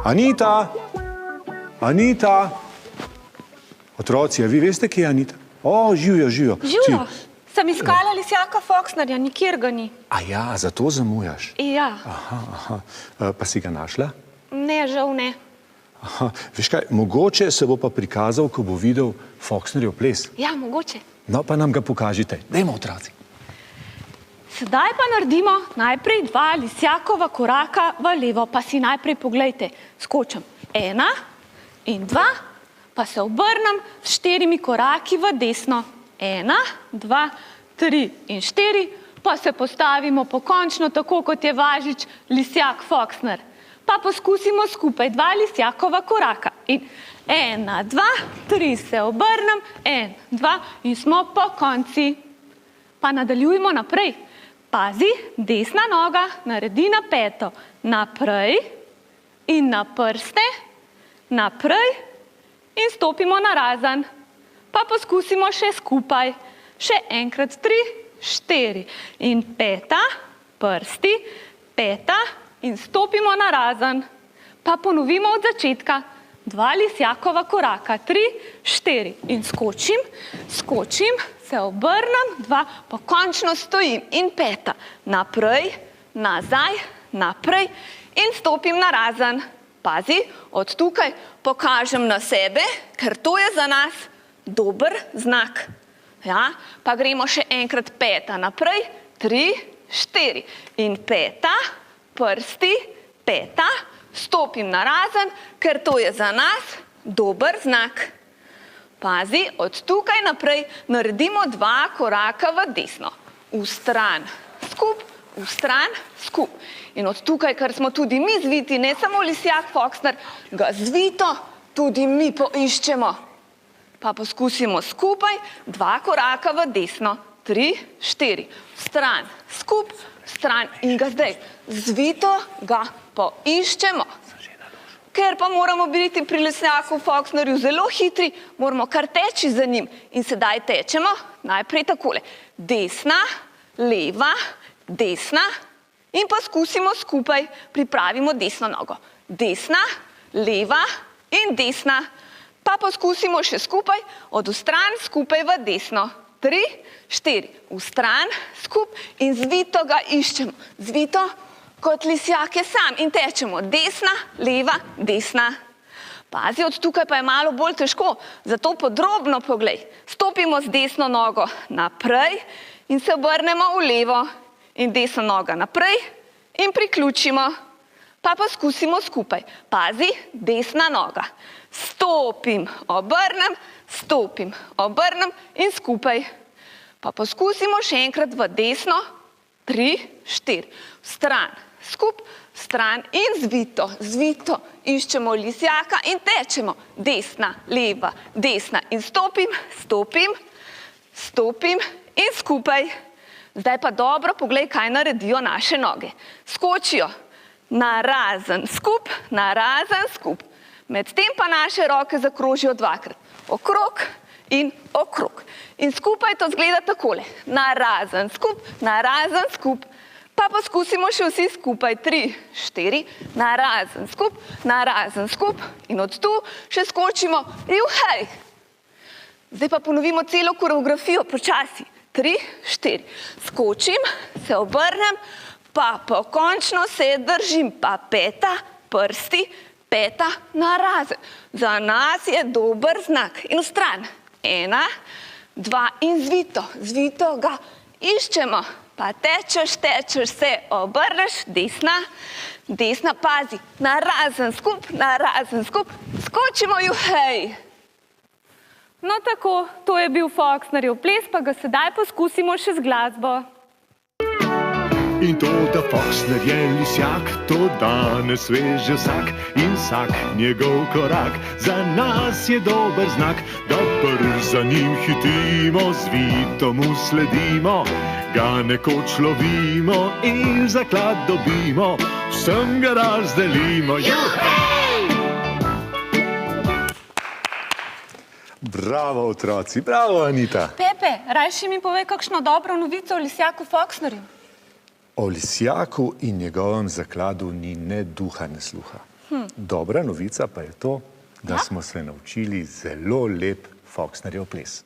Anita! Anita! Otroci, a vi veste, kje je Anita? O, živijo, živijo. Živijo? Sem iskala Lisjaka Foxnerja, nikjer ga ni. A ja, zato zamujaš? Ja. Aha. Pa si ga našla? Ne, žal ne. Aha, veš kaj, mogoče se bo pa prikazal, ko bo videl Foxnerjev ples. Ja, mogoče. No, pa nam ga pokažite. Dajmo, otroci. Sedaj pa naredimo najprej 2 Lisjakova koraka v levo, pa si najprej poglejte. Skočim 1 in 2, pa se obrnem s 4 koraki v desno. 1, 2, 3 in 4, pa se postavimo pokončno tako, kot je Važič Lisjak Foxner. Pa poskusimo skupaj 2 Lisjakova koraka. In 1, 2, 3 se obrnem, 1, 2 in smo po konci. Pa nadaljujemo naprej. Pazi, desna noga naredi na peto. Naprej in na prste, naprej in stopimo narazen. Pa poskusimo še skupaj. Še enkrat 3, 4 in peta, prsti, peta in stopimo narazen. Pa ponovimo od začetka. 2 Lisjakova koraka, 3, 4 in skočim, se obrnem, 2, pokončno stojim in peta. Naprej, nazaj, naprej in stopim narazen. Pazi, od tukaj pokažem na sebe, ker to je za nas dober znak. Ja, pa gremo še enkrat peta naprej, 3, 4 in peta, prsti, peta, stopim narazen, ker to je za nas dober znak. Pazi, od tukaj naprej naredimo 2 koraka v desno. V stran, skup, v stran, skup. In od tukaj, ker smo tudi mi zviti, ne samo Lisjak Foxner, ga zvito tudi mi poiščemo. Pa poskusimo skupaj 2 koraka v desno. 3, 4, stran, skup, stran in ga zdaj zvito ga poiščemo. Ker pa moramo biti pri Lisjaku Foxnerju zelo hitri, moramo kar teči za njim. In sedaj tečemo najprej takole. Desna, leva, desna in poskusimo skupaj, pripravimo desno nogo. Desna, leva in desna. Pa poskusimo še skupaj, od stran skupaj v desno. 3, 4, v stran, skup in zvito ga iščemo. Zvito kot Lisjak je sam in tečemo. Desna, leva, desna. Pazi, od tukaj pa je malo bolj težko, zato podrobno poglej. Stopimo z desno nogo naprej in se obrnemo v levo in desno noga naprej in priključimo. Pa poskusimo skupaj. Pazi, desna noga. Stopim, obrnem in skupaj. Pa poskusimo še enkrat v desno. 3, 4. Stran, skup, stran in zvito. Zvito iščemo Lisjaka in tečemo. Desna, leva, desna in stopim in skupaj. Zdaj pa dobro poglej, kaj naredijo naše noge. Skočijo. Narazen, skup, Medtem pa naše roke zakrožijo 2-krat. Okrog in okrog. In skupaj to zgleda takole. Narazen, skup. Pa poskusimo še vsi skupaj. 3, 4, narazen, skup. In od tu še skočimo. Juhej! Zdaj pa ponovimo celo koreografijo, počasi. 3, 4. Skočim, se obrnem, pa pokončno se držim, pa peta, prsti, peta, narazen. Za nas je dober znak. In v stran. 1, 2 in zvito ga iščemo. Pa tečeš, se obrneš, desna, pazi. Narazen, skup. Skočimo, juhej! No tako, to je bil Foxnerjev ples, pa ga sedaj poskusimo še z glasbo. In to, da Foxner je Lisjak, to danes veže vsak in vsak njegov korak. Za nas je dober znak, da za njim hitimo, zvito mu sledimo, ga nekoč lovimo in zaklad dobimo, vsem ga razdelimo. Bravo, otroci, bravo, Anita. Pepe, rajši mi povej kakšno dobro novico o Lisjaku Foxnerju. O Lisjaku in njegovem zakladu ni ne duha, ne sluha. Dobra novica pa je to, da smo se naučili zelo lep Foxnerjev ples.